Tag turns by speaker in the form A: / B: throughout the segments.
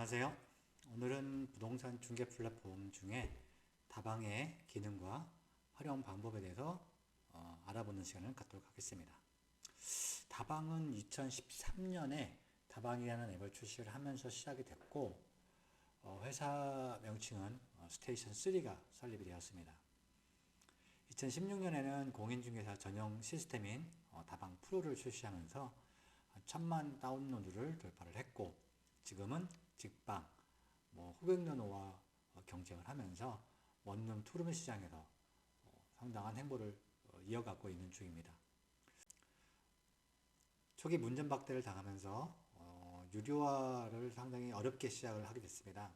A: 안녕하세요. 오늘은 부동산 중개 플랫폼 중에 다방의 기능과 활용 방법에 대해서 알아보는 시간을 갖도록 하겠습니다. 다방은 2013년에 다방이라는 앱을 출시를 하면서 시작이 됐고, 회사 명칭은 스테이션 3가 설립이 되었습니다. 2016년에는 공인중개사 전용 시스템인 다방 프로를 출시하면서 1000만 다운로드를 돌파를 했고, 지금은 직방, 후백연호와 경쟁을 하면서 원룸 투룸 시장에서 상당한 행보를 이어가고 있는 중입니다. 초기 문전박대를 당하면서 유료화를 상당히 어렵게 시작을 하게 됐습니다.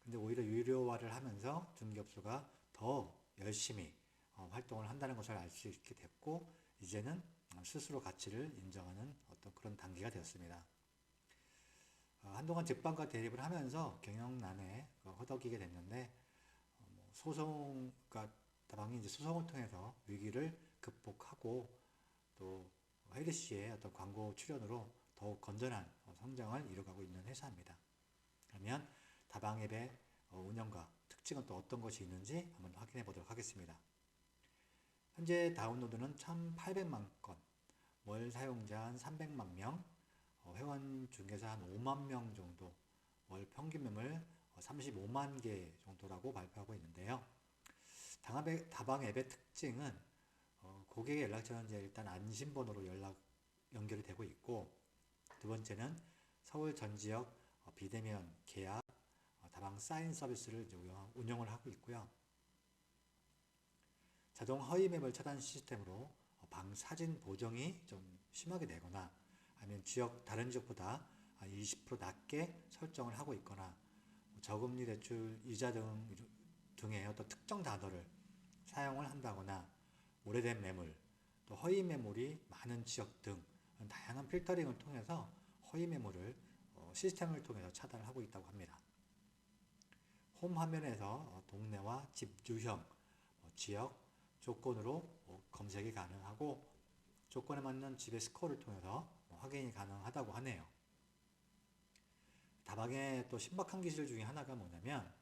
A: 근데 오히려 유료화를 하면서 중개업소가 더 열심히 활동을 한다는 것을 알 수 있게 됐고, 이제는 스스로 가치를 인정하는 어떤 그런 단계가 되었습니다. 한동안 직방과 대립을 하면서 경영난에 허덕이게 됐는데, 그러니까 다방이 이제 소송을 통해서 위기를 극복하고, 또 혜리 씨의 어떤 광고 출연으로 더욱 건전한 성장을 이뤄가고 있는 회사입니다. 그러면 다방 앱의 운영과 특징은 또 어떤 것이 있는지 한번 확인해 보도록 하겠습니다. 현재 다운로드는 1,800만 건, 월 사용자 한 300만 명, 회원 중개사 한 5만 명 정도, 월 평균 매물 35만 개 정도라고 발표하고 있는데요. 다방 앱의 특징은 고객의 연락처는 이제 일단 안심번호로 연결이 되고 있고, 두 번째는 서울 전 지역 비대면 계약 다방 사인 서비스를 이제 운영을 하고 있고요. 자동 허위 매물 차단 시스템으로 방 사진 보정이 좀 심하게 되거나, 아니면 다른 지역보다 20% 낮게 설정을 하고 있거나, 저금리 대출 이자 등의 어떤 특정 단어를 사용을 한다거나, 오래된 매물, 또 허위 매물이 많은 지역 등 다양한 필터링을 통해서 허위 매물을 시스템을 통해서 차단을 하고 있다고 합니다. 홈 화면에서 동네와 집 유형, 지역, 조건으로 검색이 가능하고, 조건에 맞는 집의 스코어를 통해서 확인이 가능하다고 하네요. 다방의 또 신박한 기술 중에 하나가 뭐냐면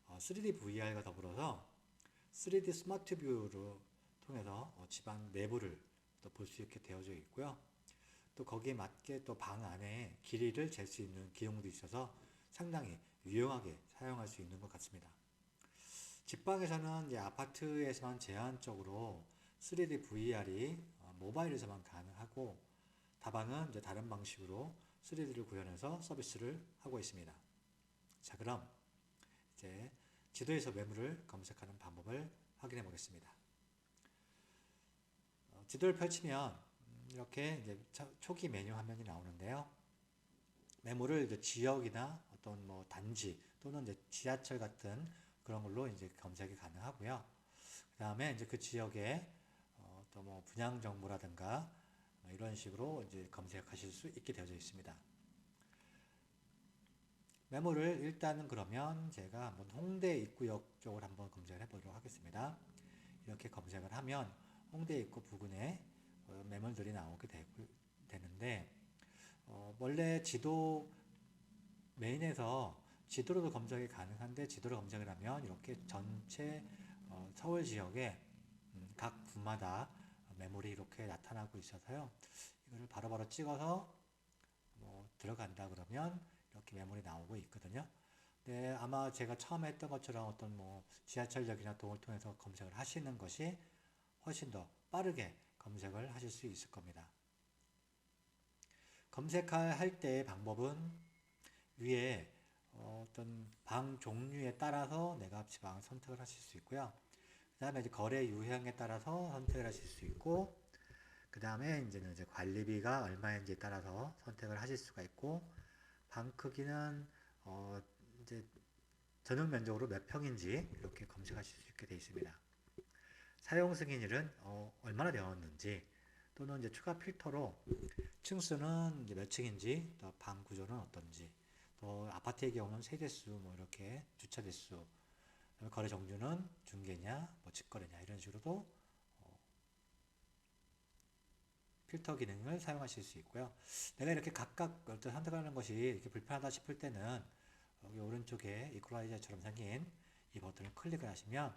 A: 3D VR과 더불어서 3D 스마트 뷰를 통해서 집안 내부를 또 볼 수 있게 되어져 있고요. 또 거기에 맞게 또 방 안에 길이를 잴 수 있는 기능도 있어서 상당히 유용하게 사용할 수 있는 것 같습니다. 집방에서는 이제 아파트에서만 제한적으로 3D VR이 모바일에서만 가능하고, 다방은 이제 다른 방식으로 3D를 구현해서 서비스를 하고 있습니다. 자, 그럼 이제 지도에서 매물을 검색하는 방법을 확인해 보겠습니다. 지도를 펼치면 이렇게 이제 초기 메뉴 화면이 나오는데요. 매물을 이제 지역이나 어떤 단지 또는 이제 지하철 같은 그런 걸로 이제 검색이 가능하고요. 그 다음에 이제 그 지역의 또 분양 정보라든가 이런 식으로 이제 검색하실 수 있게 되어져 있습니다. 매물을 일단은 그러면 제가 한번 홍대 입구역 쪽을 한번 검색을 해보도록 하겠습니다. 이렇게 검색을 하면 홍대 입구 부근에 매물들이 나오게 되는데, 원래 지도 메인에서 지도로도 검색이 가능한데, 지도로 검색을 하면 이렇게 전체 서울 지역에 각 구마다 매물이 이렇게 나타나고 있어서요. 이거를 바로바로 찍어서 들어간다 그러면 이렇게 매물이 나오고 있거든요. 네, 아마 제가 처음에 했던 것처럼 어떤 지하철역이나 등을 통해서 검색을 하시는 것이 훨씬 더 빠르게 검색을 하실 수 있을 겁니다. 검색할 때의 방법은 위에 어떤 방 종류에 따라서 내가 지방 선택을 하실 수 있고요. 그 다음에 이제 거래 유형에 따라서 선택을 하실 수 있고, 그 다음에 이제 관리비가 얼마인지에 따라서 선택을 하실 수가 있고, 방 크기는 이제 전용 면적으로 몇 평인지 이렇게 검색하실 수 있게 되어 있습니다. 사용 승인일은 얼마나 되었는지, 또는 이제 추가 필터로 층수는 이제 몇 층인지, 또 방 구조는 어떤지, 또 아파트의 경우는 세대수, 이렇게 주차 대수, 거래 종류는 중개냐, 직거래냐, 이런 식으로도 필터 기능을 사용하실 수 있고요. 내가 이렇게 각각 선택하는 것이 이렇게 불편하다 싶을 때는 여기 오른쪽에 이퀄라이저처럼 생긴 이 버튼을 클릭을 하시면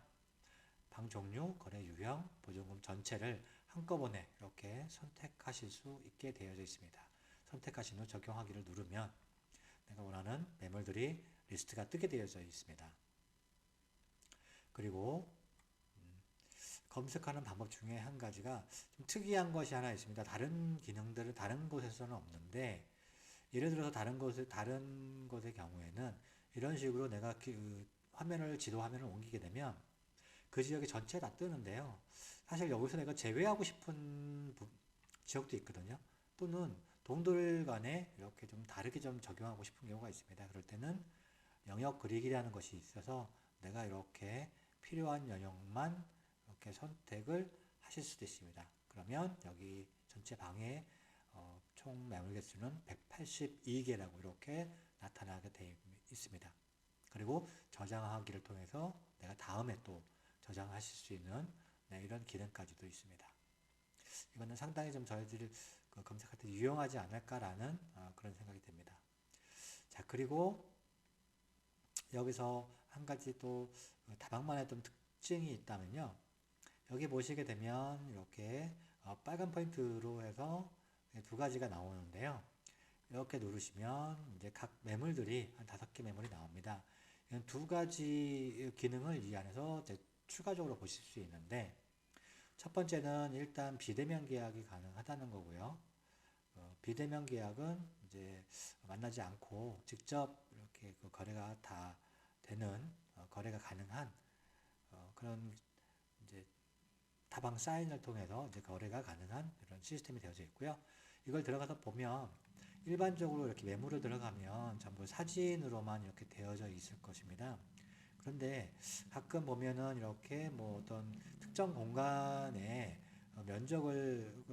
A: 방 종류, 거래 유형, 보증금 전체를 한꺼번에 이렇게 선택하실 수 있게 되어져 있습니다. 선택하신 후 적용하기를 누르면 내가 원하는 매물들이 리스트가 뜨게 되어져 있습니다. 그리고 검색하는 방법 중에 한 가지가 좀 특이한 것이 하나 있습니다. 다른 기능들은 다른 곳에서는 없는데, 예를 들어서 다른 곳의 경우에는 이런 식으로 내가 지도 화면을 옮기게 되면 그 지역이 전체 다 뜨는데요. 사실 여기서 내가 제외하고 싶은 지역도 있거든요. 또는 동들 간에 이렇게 좀 다르게 좀 적용하고 싶은 경우가 있습니다. 그럴 때는 영역 그리기라는 것이 있어서 내가 이렇게 필요한 영역만 이렇게 선택을 하실 수도 있습니다. 그러면 여기 전체 방에 총 매물 개수는 182개라고 이렇게 나타나게 되어 있습니다. 그리고 저장하기를 통해서 내가 다음에 또 저장하실 수 있는 이런 기능까지도 있습니다. 이거는 상당히 좀 저희들이 검색할 때 유용하지 않을까라는 그런 생각이 듭니다. 자, 그리고 여기서 한 가지 또 다방만의 좀 특징이 있다면요. 여기 보시게 되면 이렇게 빨간 포인트로 해서 두 가지가 나오는데요. 이렇게 누르시면 이제 각 매물들이 한 5개 매물이 나옵니다. 이건 두 가지 기능을 이 안에서 이제 추가적으로 보실 수 있는데, 첫 번째는 일단 비대면 계약이 가능하다는 거고요. 비대면 계약은 이제 만나지 않고 직접 이렇게 그 거래가 다 되는 거래가 가능한 그런 이제 다방 사인을 통해서 이제 거래가 가능한 이런 시스템이 되어져 있고요. 이걸 들어가서 보면 일반적으로 이렇게 매물을 들어가면 전부 사진으로만 이렇게 되어져 있을 것입니다. 그런데 가끔 보면은 이렇게 뭐 어떤 특정 공간의 면적을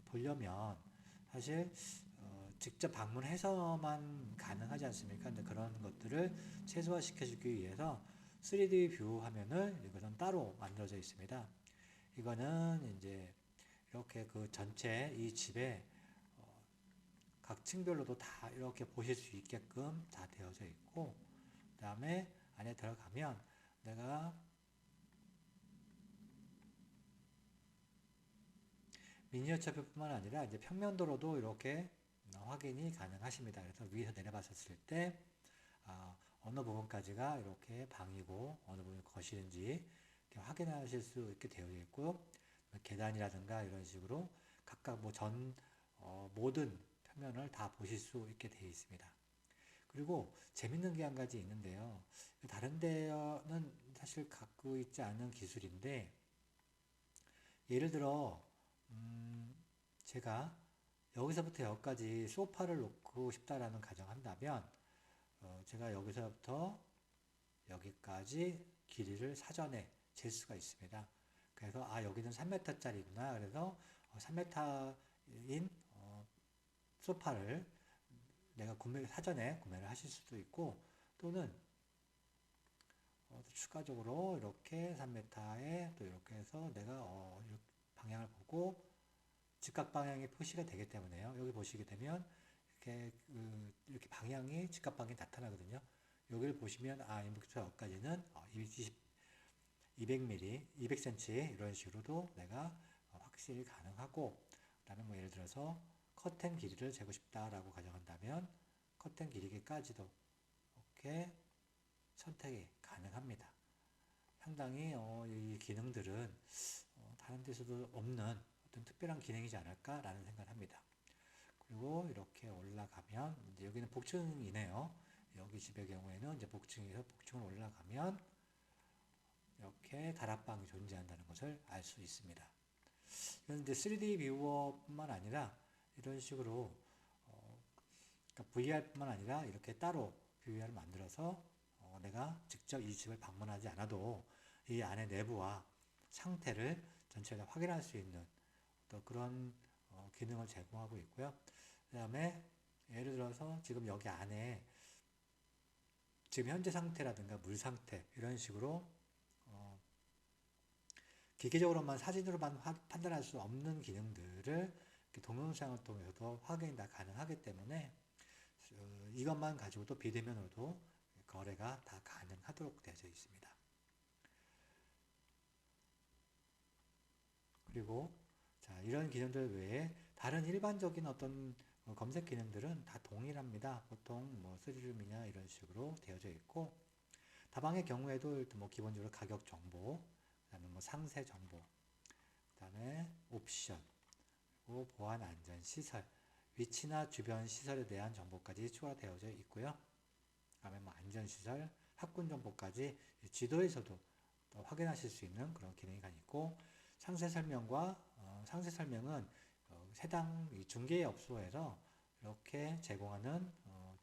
A: 보려면 사실 직접 방문해서만 가능하지 않습니까? 근데 그런 것들을 최소화시켜주기 위해서 3D 뷰 화면을 이것은 따로 만들어져 있습니다. 이거는 이제 이렇게 그 전체 이 집에 각 층별로도 다 이렇게 보실 수 있게끔 다 되어져 있고, 그 다음에 안에 들어가면 내가 미니어처뿐만 아니라 이제 평면도로도 이렇게 확인이 가능하십니다. 그래서 위에서 내려봤었을 때 어느 부분까지가 이렇게 방이고 어느 부분이 거실인지 이렇게 확인하실 수 있게 되어 있고, 계단이라든가 이런 식으로 각각 모든 평면을 다 보실 수 있게 되어 있습니다. 그리고 재밌는 게 한 가지 있는데요. 다른 데는 사실 갖고 있지 않은 기술인데, 예를 들어 제가 여기서부터 여기까지 소파를 놓고 싶다라는 가정한다면 제가 여기서부터 여기까지 길이를 사전에 잴 수가 있습니다. 그래서 여기는 3m짜리구나. 그래서 3m인 소파를 내가 사전에 구매를 하실 수도 있고, 또는 추가적으로 이렇게 3m에 또 이렇게 해서 내가 이렇게 방향을 보고 직각 방향이 표시가 되기 때문에요. 여기 보시게 되면 이렇게 방향이 직각 방향이 나타나거든요. 여기를 보시면 여기부터 여기까지는 200mm, 200cm 이런 식으로도 내가 확실히 가능하고, 그다음에 뭐 예를 들어서 커튼 길이를 재고 싶다라고 가정한다면 커튼 길이까지도 이렇게 선택이 가능합니다. 상당히 이 기능들은 다른 데서도 없는 어떤 특별한 기능이지 않을까라는 생각을 합니다. 그리고 이렇게 올라가면 이제 여기는 복층이네요. 여기 집의 경우에는 이제 복층에서 복층을 올라가면 이렇게 다락방이 존재한다는 것을 알 수 있습니다. 그런데 3D 뷰어뿐만 아니라 이런 식으로 그러니까 VR뿐만 아니라 이렇게 따로 VR을 만들어서 내가 직접 이 집을 방문하지 않아도 이 안의 내부와 상태를 전체를 확인할 수 있는 또 그런 기능을 제공하고 있고요. 그 다음에 예를 들어서 지금 여기 안에 지금 현재 상태라든가 물 상태 이런 식으로 기계적으로만 사진으로만 판단할 수 없는 기능들을 동영상을 통해서도 확인이 다 가능하기 때문에 이것만 가지고도 비대면으로도 거래가 다 가능하도록 되어져 있습니다. 그리고 자, 이런 기능들 외에 다른 일반적인 어떤 검색 기능들은 다 동일합니다. 보통 뭐 스리룸이나 이런 식으로 되어져 있고, 다방의 경우에도 뭐 기본적으로 가격 정보, 그다음에 뭐 상세 정보, 그다음에 옵션, 그리고 보안 안전 시설, 위치나 주변 시설에 대한 정보까지 추가되어져 있고요. 그다음에 뭐 안전 시설, 학군 정보까지 지도에서도 또 확인하실 수 있는 그런 기능이 있고, 상세 설명과 상세 설명은 해당 중개업소에서 이렇게 제공하는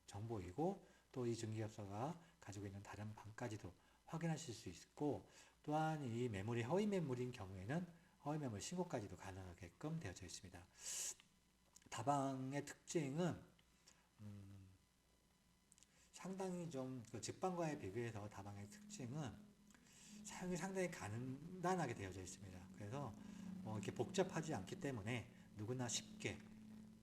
A: 정보이고, 또 이 중개업소가 가지고 있는 다른 방까지도 확인하실 수 있고, 또한 이 매물이 허위 매물인 경우에는 허위 매물 신고까지도 가능하게끔 되어져 있습니다. 다방의 특징은 상당히 좀그 직방과에 비교해서 다방의 특징은 사용이 상당히 간단하게 되어져 있습니다. 그래서 이렇게 복잡하지 않기 때문에 누구나 쉽게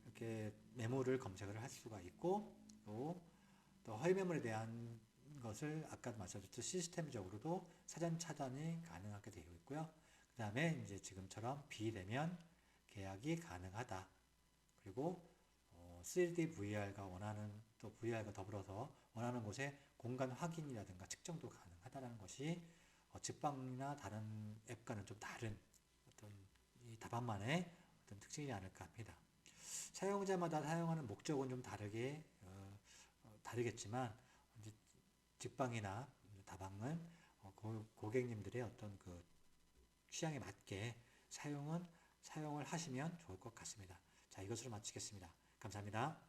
A: 이렇게 매물을 검색을 할 수가 있고, 또 허위 매물에 대한 것을 아까 말씀드렸듯이 시스템적으로도 사전 차단이 가능하게 되어 있고요. 그 다음에 이제 지금처럼 비대면 계약이 가능하다. 그리고 3D VR과 또 VR과 더불어서 원하는 곳에 공간 확인이라든가 측정도 가능하다는 것이 직방이나 다른 앱과는 좀 다른 어떤 이 다방만의 어떤 특징이지 않을까 합니다. 사용자마다 사용하는 목적은 좀 다르겠지만, 직방이나 다방은 고객님들의 어떤 그 취향에 맞게 사용을 하시면 좋을 것 같습니다. 자, 이것으로 마치겠습니다. 감사합니다.